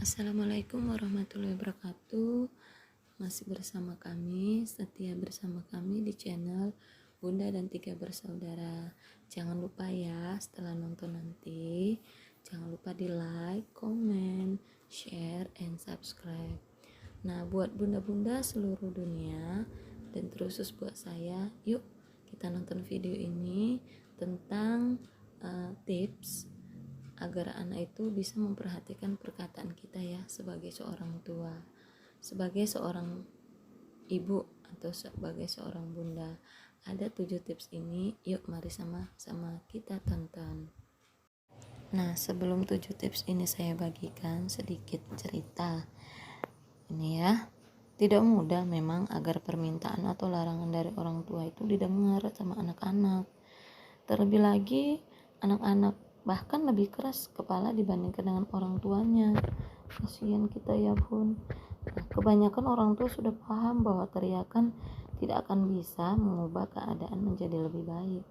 Assalamualaikum warahmatullahi wabarakatuh. Masih bersama kami, setia bersama kami di channel Bunda dan Tiga Bersaudara. Jangan lupa ya, setelah nonton nanti jangan lupa di like, comment, share, and subscribe. Nah, buat bunda-bunda seluruh dunia dan terusus buat saya, yuk kita nonton video ini tentang tips agar anak itu bisa memperhatikan perkataan kita ya, sebagai seorang tua, sebagai seorang ibu, atau sebagai seorang bunda. Ada 7 tips ini, yuk mari sama-sama kita tonton. Nah, sebelum 7 tips ini saya bagikan sedikit cerita. Ini ya, tidak mudah memang agar permintaan atau larangan dari orang tua itu didengar sama anak-anak. Terlebih lagi anak-anak bahkan lebih keras kepala dibandingkan dengan orang tuanya. Kasihan kita ya bun. Nah, kebanyakan orang tua sudah paham bahwa teriakan tidak akan bisa mengubah keadaan menjadi lebih baik.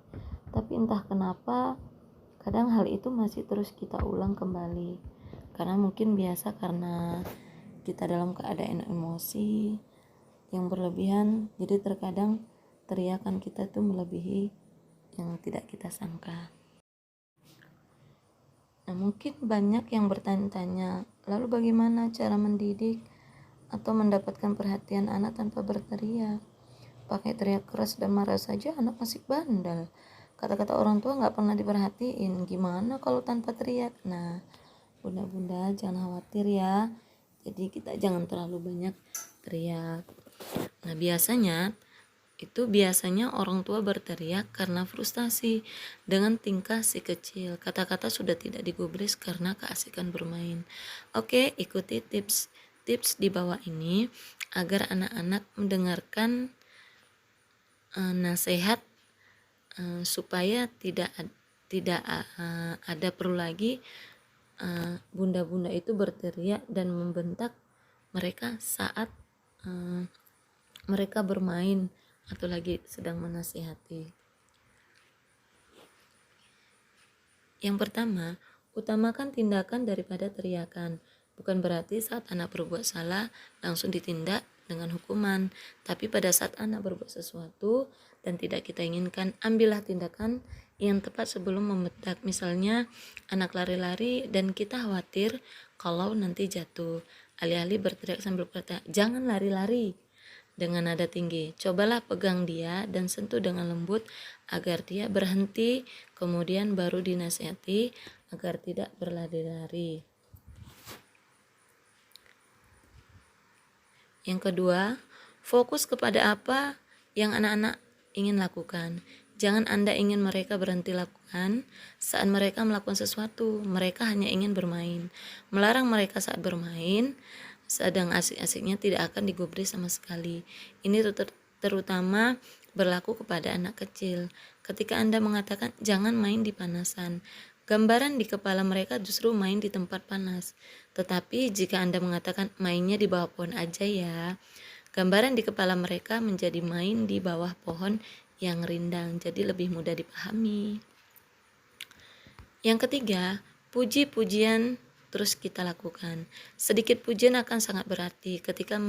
Tapi entah kenapa kadang hal itu masih terus kita ulang kembali. Karena mungkin biasa, karena kita dalam keadaan emosi yang berlebihan, jadi terkadang teriakan kita tuh melebihi yang tidak kita sangka. Nah, mungkin banyak yang bertanya-tanya, lalu bagaimana cara mendidik atau mendapatkan perhatian anak tanpa berteriak? Pakai teriak keras dan marah saja anak masih bandel. Kata-kata orang tua gak pernah diperhatiin. Gimana kalau tanpa teriak? Nah, bunda-bunda jangan khawatir ya. Jadi kita jangan terlalu banyak teriak. Nah, biasanya orang tua berteriak karena frustasi dengan tingkah si kecil. Kata-kata sudah tidak digubris karena keasikan bermain. Oke, ikuti tips di bawah ini agar anak-anak mendengarkan nasihat supaya tidak ada perlu lagi bunda-bunda itu berteriak dan membentak mereka saat mereka bermain atau lagi sedang menasihati. Yang pertama, utamakan tindakan daripada teriakan. Bukan berarti saat anak berbuat salah langsung ditindak dengan hukuman, tapi pada saat anak berbuat sesuatu dan tidak kita inginkan, ambillah tindakan yang tepat sebelum membentak. Misalnya anak lari-lari dan kita khawatir kalau nanti jatuh. Alih-alih berteriak sambil berkata, "Jangan lari-lari," dengan nada tinggi, cobalah pegang dia dan sentuh dengan lembut agar dia berhenti, kemudian baru dinasihati agar tidak berlari-lari. Yang kedua, fokus kepada apa yang anak-anak ingin lakukan. Jangan Anda ingin mereka berhenti lakukan saat mereka melakukan sesuatu. Mereka hanya ingin bermain. Melarang mereka saat bermain sedang asik-asiknya tidak akan digubris sama sekali. Ini terutama berlaku kepada anak kecil. Ketika Anda mengatakan jangan main di panasan, gambaran di kepala mereka justru main di tempat panas. Tetapi jika Anda mengatakan mainnya di bawah pohon aja ya, gambaran di kepala mereka menjadi main di bawah pohon yang rindang, jadi lebih mudah dipahami. Yang ketiga, puji-pujian terus kita lakukan. Sedikit pujian akan sangat berarti. Ketika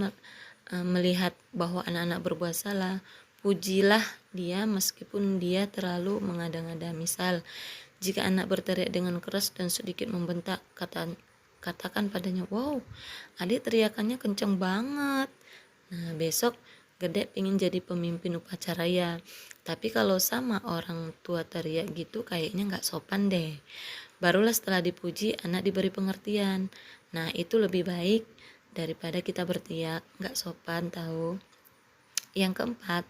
melihat bahwa anak-anak berbuat salah, pujilah dia meskipun dia terlalu mengada-ngada. Misal, jika anak berteriak dengan keras dan sedikit membentak, katakan padanya, "Wow, adik teriakannya kenceng banget." Nah, besok gede pengen jadi pemimpin upacara ya. Tapi kalau sama orang tua teriak gitu kayaknya gak sopan deh. Barulah setelah dipuji anak diberi pengertian. Nah, itu lebih baik daripada kita berteriak gak sopan tahu. Yang keempat,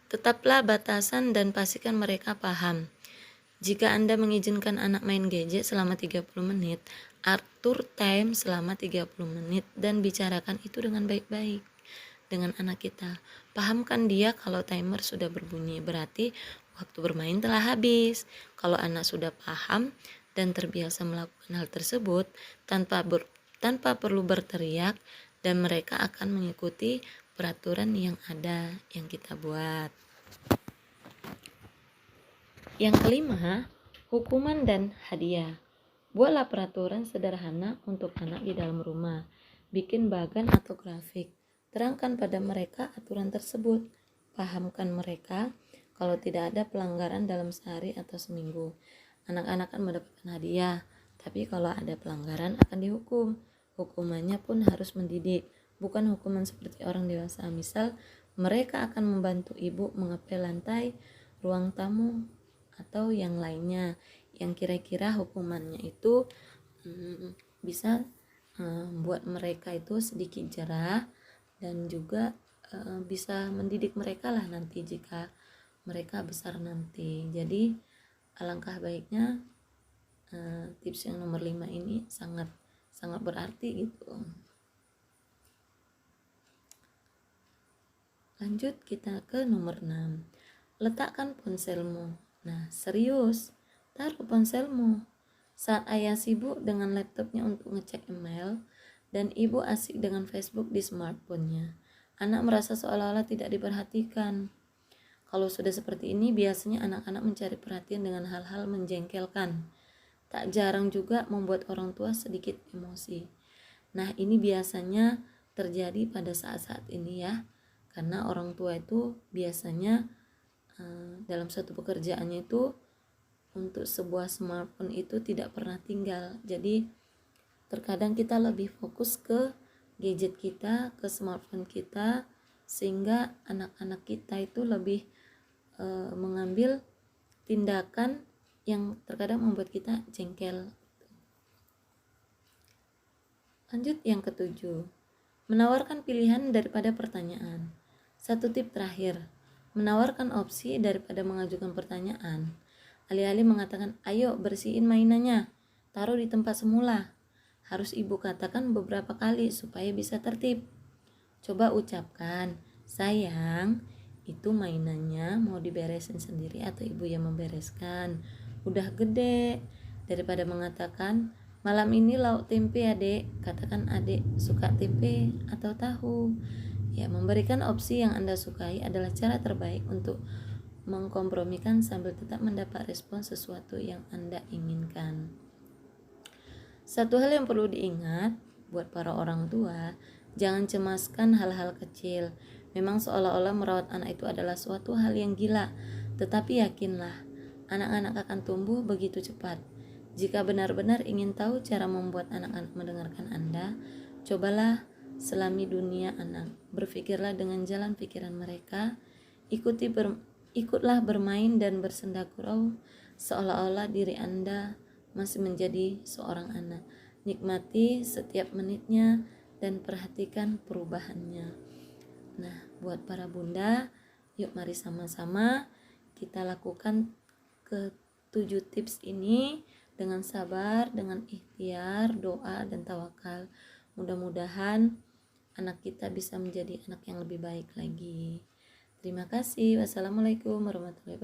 tetaplah batasan dan pastikan mereka paham. Jika Anda mengizinkan anak main gadget selama 30 menit, atur time selama 30 menit dan bicarakan itu dengan baik-baik dengan anak kita. Pahamkan dia kalau timer sudah berbunyi, berarti waktu bermain telah habis. Kalau anak sudah paham dan terbiasa melakukan hal tersebut tanpa perlu berteriak, dan mereka akan mengikuti peraturan yang ada yang kita buat. Yang kelima, hukuman dan hadiah. Buatlah peraturan sederhana untuk anak di dalam rumah. Bikin bagan atau grafik. Terangkan pada mereka aturan tersebut. Pahamkan mereka kalau tidak ada pelanggaran dalam sehari atau seminggu. Anak-anak akan mendapatkan hadiah, tapi kalau ada pelanggaran akan dihukum. Hukumannya pun harus mendidik, bukan hukuman seperti orang dewasa. Misal, mereka akan membantu ibu mengepel lantai, ruang tamu, atau yang lainnya, yang kira-kira hukumannya itu bisa buat mereka itu sedikit jerah dan juga bisa mendidik mereka lah nanti jika mereka besar nanti. Jadi alangkah baiknya tips yang nomor 5 ini sangat berarti gitu. Lanjut kita ke nomor 6. Letakkan ponselmu. Nah, serius, taruh ponselmu. Saat ayah sibuk dengan laptopnya untuk ngecek email dan ibu asik dengan Facebook di smartphone-nya, anak merasa seolah-olah tidak diperhatikan. Kalau sudah seperti ini, biasanya anak-anak mencari perhatian dengan hal-hal menjengkelkan. Tak jarang juga membuat orang tua sedikit emosi. Nah, ini biasanya terjadi pada saat-saat ini ya, karena orang tua itu biasanya dalam satu pekerjaannya itu untuk sebuah smartphone itu tidak pernah tinggal. Jadi terkadang kita lebih fokus ke gadget kita, ke smartphone kita, sehingga anak-anak kita itu lebih mengambil tindakan yang terkadang membuat kita jengkel. Lanjut yang ketujuh, menawarkan pilihan daripada pertanyaan. Satu tip terakhir, menawarkan opsi daripada mengajukan pertanyaan. Alih-alih mengatakan, ayo bersihin mainannya, taruh di tempat semula. Harus ibu katakan beberapa kali supaya bisa tertib. Coba ucapkan, sayang, itu mainannya mau diberesin sendiri atau ibu yang membereskan. Udah gede. Daripada mengatakan, malam ini lauk tempe adek, katakan adek suka tempe atau tahu. Ya, memberikan opsi yang Anda sukai adalah cara terbaik untuk mengkompromikan sambil tetap mendapat respon sesuatu yang Anda inginkan. Satu hal yang perlu diingat buat para orang tua, jangan cemaskan hal-hal kecil. Memang seolah-olah merawat anak itu adalah suatu hal yang gila, tetapi yakinlah, anak-anak akan tumbuh begitu cepat. Jika benar-benar ingin tahu cara membuat anak-anak mendengarkan Anda, cobalah selami dunia anak. Berpikirlah dengan jalan pikiran mereka, ikutlah bermain dan bersenda gurau seolah-olah diri Anda masih menjadi seorang anak. Nikmati setiap menitnya dan perhatikan perubahannya. Nah, buat para bunda, yuk mari sama-sama kita lakukan ke-7 tips ini dengan sabar, dengan ikhtiar, doa, dan tawakal. Mudah-mudahan anak kita bisa menjadi anak yang lebih baik lagi. Terima kasih. Wassalamualaikum warahmatullahi wabarakatuh.